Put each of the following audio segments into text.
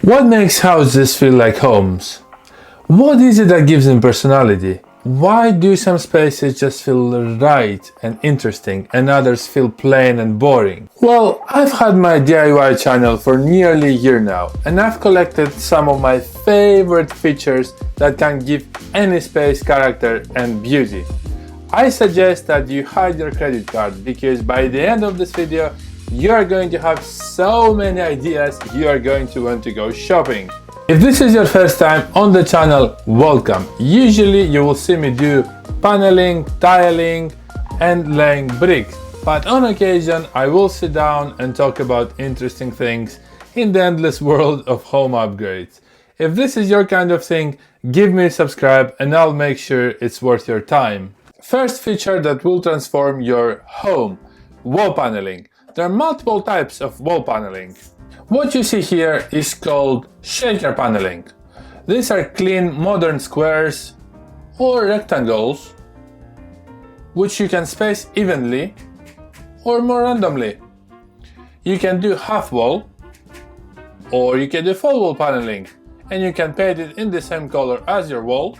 What makes houses feel like homes? What is it that gives them personality? Why do some spaces just feel right and interesting and others feel plain and boring? Well, I've had my DIY channel for nearly a year now, and I've collected some of my favorite features that can give any space character and beauty. I suggest that you hide your credit card, because by the end of this video you are going to have so many ideas you are going to want to go shopping. If this is your first time on the channel, welcome. Usually you will see me do paneling, tiling and laying bricks, but on occasion I will sit down and talk about interesting things in the endless world of home upgrades. If this is your kind of thing, give me a subscribe and I'll make sure it's worth your time. First feature that will transform your home: wall paneling. There are multiple types of wall paneling. What you see here is called shaker paneling. These are clean modern squares or rectangles which you can space evenly or more randomly. You can do half wall or you can do full wall paneling, and you can paint it in the same color as your wall,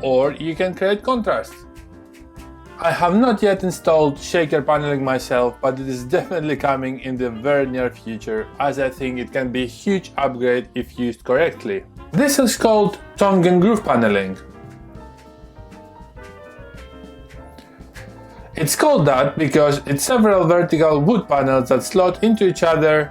or you can create contrast. I have not yet installed shaker paneling myself, but it is definitely coming in the very near future, as I think it can be a huge upgrade if used correctly. This is called tongue and groove paneling. It's called that because it's several vertical wood panels that slot into each other,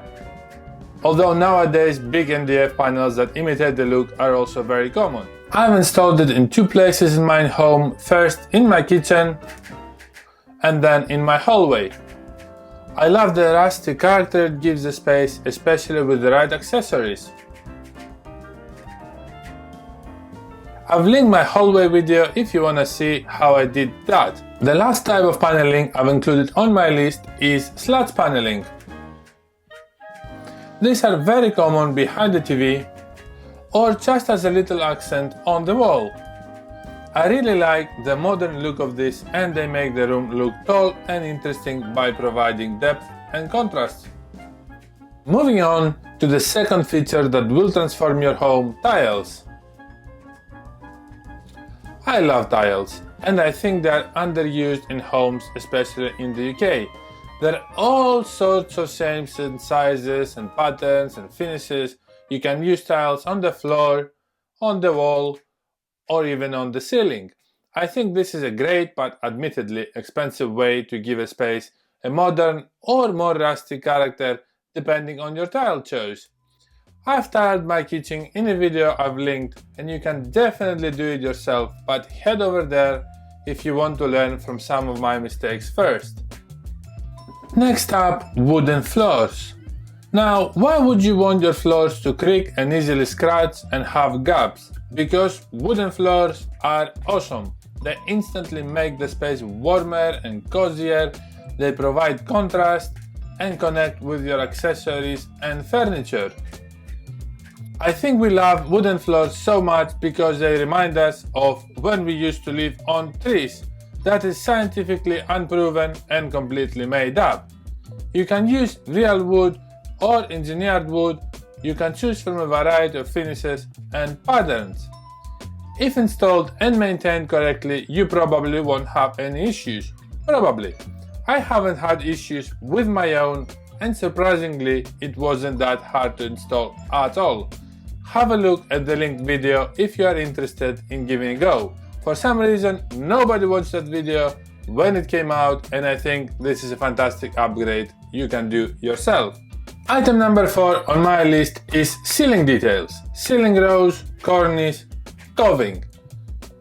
although nowadays big MDF panels that imitate the look are also very common. I've installed it in two places in my home, first in my kitchen and then in my hallway. I love the rusty character it gives the space, especially with the right accessories. I've linked my hallway video if you wanna see how I did that. The last type of paneling I've included on my list is slats paneling. These are very common behind the TV or just as a little accent on the wall. I really like the modern look of this, and they make the room look tall and interesting by providing depth and contrast. Moving on to the second feature that will transform your home: tiles. I love tiles, and I think they're underused in homes, especially in the UK. There are all sorts of shapes and sizes and patterns and finishes. You can use tiles on the floor, on the wall, or even on the ceiling. I think this is a great but admittedly expensive way to give a space a modern or more rustic character depending on your tile choice. I've tiled my kitchen in a video I've linked, and you can definitely do it yourself, but head over there if you want to learn from some of my mistakes first. Next up, wooden floors. Now, why would you want your floors to creak and easily scratch and have gaps? Because wooden floors are awesome. They instantly make the space warmer and cozier, they provide contrast and connect with your accessories and furniture. I think we love wooden floors so much because they remind us of when we used to live on trees. That is scientifically unproven and completely made up. You can use real wood or engineered wood. You can choose from a variety of finishes and patterns. If installed and maintained correctly, you probably won't have any issues. Probably. I haven't had issues with my own, and surprisingly it wasn't that hard to install at all. Have a look at the linked video if you are interested in giving a go. For some reason nobody watched that video when it came out, and I think this is a fantastic upgrade you can do yourself. Item number 4 on my list is ceiling details, ceiling rows, cornice, coving.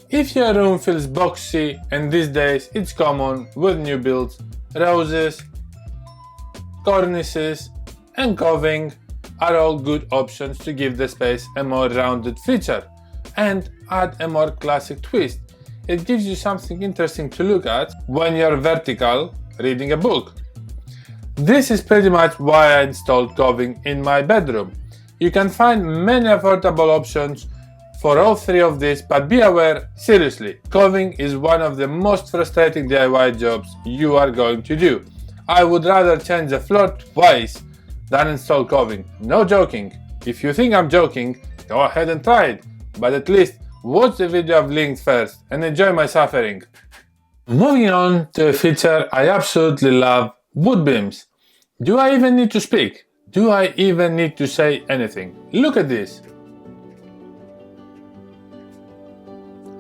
If your room feels boxy, and these days it's common with new builds, roses, cornices and coving are all good options to give the space a more rounded feature and add a more classic twist. It gives you something interesting to look at when you're vertical reading a book. This is pretty much why I installed coving in my bedroom. You can find many affordable options for all three of these, but be aware, seriously, coving is one of the most frustrating DIY jobs you are going to do. I would rather change the floor twice than install coving. No joking. If you think I'm joking, go ahead and try it, but at least watch the video I've linked first and enjoy my suffering. Moving on to a feature I absolutely love, wood beams. Do I even need to speak? Do I even need to say anything? Look at this.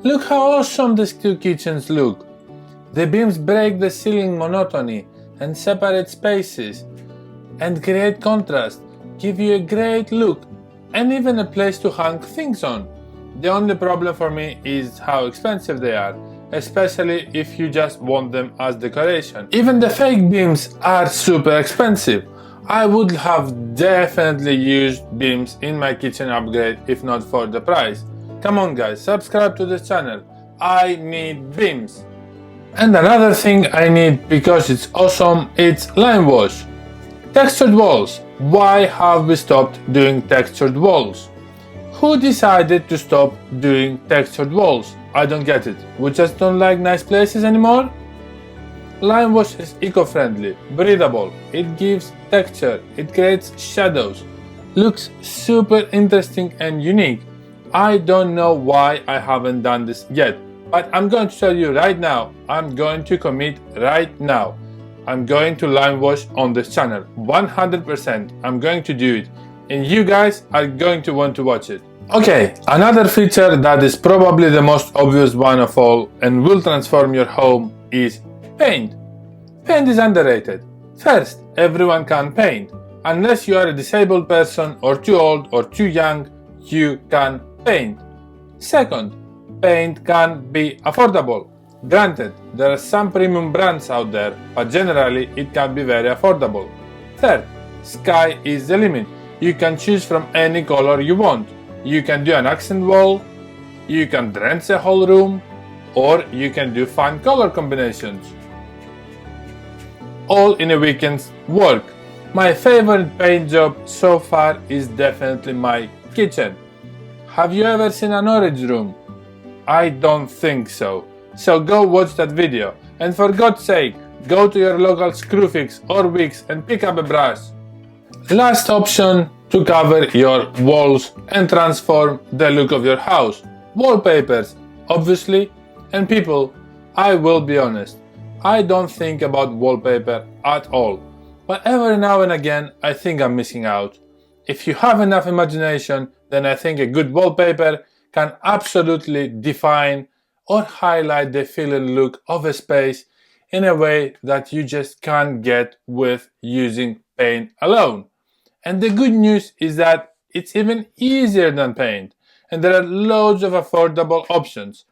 Look how awesome these two kitchens look. The beams break the ceiling monotony and separate spaces and create contrast, give you a great look and even a place to hang things on. The only problem for me is how expensive they are, especially if you just want them as decoration. Even the fake beams are super expensive. I would have definitely used beams in my kitchen upgrade if not for the price. Come on guys, subscribe to this channel. I need beams. And another thing I need because it's awesome, it's Limewash. Textured walls. Why have we stopped doing textured walls? Who decided to stop doing textured walls? I don't get it. We just don't like nice places anymore? Limewash is eco-friendly, breathable, it gives texture, it creates shadows, looks super interesting and unique. I don't know why I haven't done this yet, but I'm going to tell you right now, I'm going to commit right now. I'm going to Limewash on this channel, 100%. I'm going to do it, and you guys are going to want to watch it. Okay, another feature that is probably the most obvious one of all and will transform your home is paint. Paint is underrated. First, everyone can paint. Unless you are a disabled person or too old or too young, you can paint. Second, paint can be affordable. Granted, there are some premium brands out there, but generally it can be very affordable. Third, sky is the limit. You can choose from any color you want. You can do an accent wall, you can drench a whole room, or you can do fun color combinations. All in a weekend's work. My favorite paint job so far is definitely my kitchen. Have you ever seen an orange room? I don't think so. So go watch that video, and for God's sake, go to your local Screwfix or Wix and pick up a brush. Last option to cover your walls and transform the look of your house. Wallpapers, obviously, and people, I will be honest, I don't think about wallpaper at all, but every now and again I think I'm missing out. If you have enough imagination, then I think a good wallpaper can absolutely define or highlight the feel and look of a space in a way that you just can't get with using paint alone. And the good news is that it's even easier than paint, and there are loads of affordable options.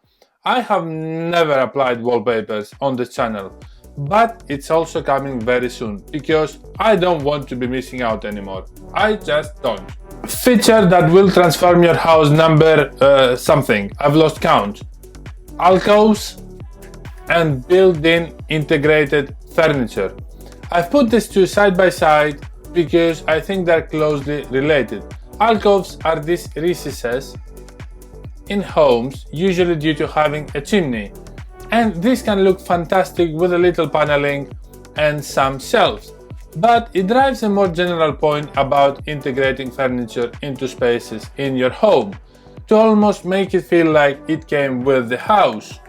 I have never applied wallpapers on this channel, but it's also coming very soon because I don't want to be missing out anymore. I just don't. Feature that will transform your house number something, I've lost count. Alcoves and built-in integrated furniture. I've put these two side by side because I think they're closely related. Alcoves are these recesses in homes, usually due to having a chimney, and this can look fantastic with a little paneling and some shelves, but it drives a more general point about integrating furniture into spaces in your home to almost make it feel like it came with the house.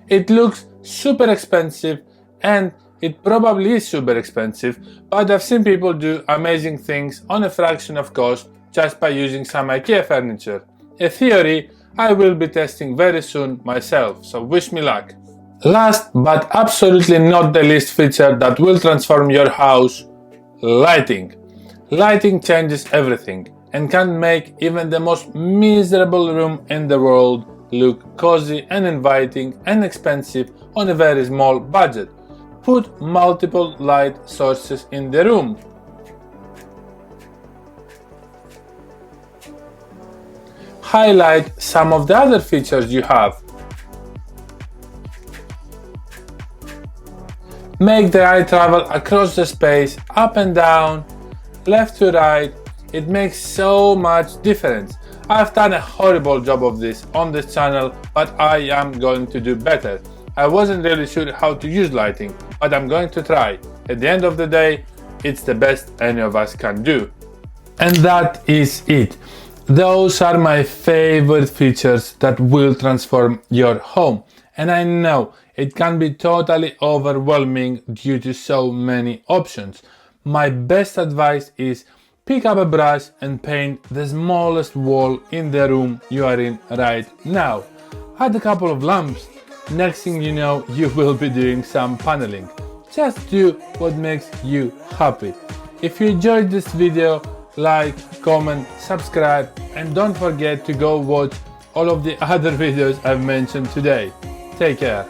It looks super expensive, and it probably is super expensive, but I've seen people do amazing things on a fraction of cost just by using some IKEA furniture. A theory I will be testing very soon myself, so wish me luck. Last but absolutely not the least feature that will transform your house, lighting. Lighting changes everything and can make even the most miserable room in the world look cozy and inviting and expensive on a very small budget. Put multiple light sources in the room. Highlight some of the other features you have. Make the eye travel across the space, up and down, left to right. It makes so much difference. I've done a horrible job of this on this channel, but I am going to do better. I wasn't really sure how to use lighting, but I'm going to try. At the end of the day, it's the best any of us can do. And that is it. Those are my favorite features that will transform your home. And I know it can be totally overwhelming due to so many options. My best advice is pick up a brush and paint the smallest wall in the room you are in right now. Add a couple of lamps. Next thing you know, you will be doing some paneling. Just do what makes you happy. If you enjoyed this video, like, comment, subscribe, and don't forget to go watch all of the other videos I've mentioned today. Take care.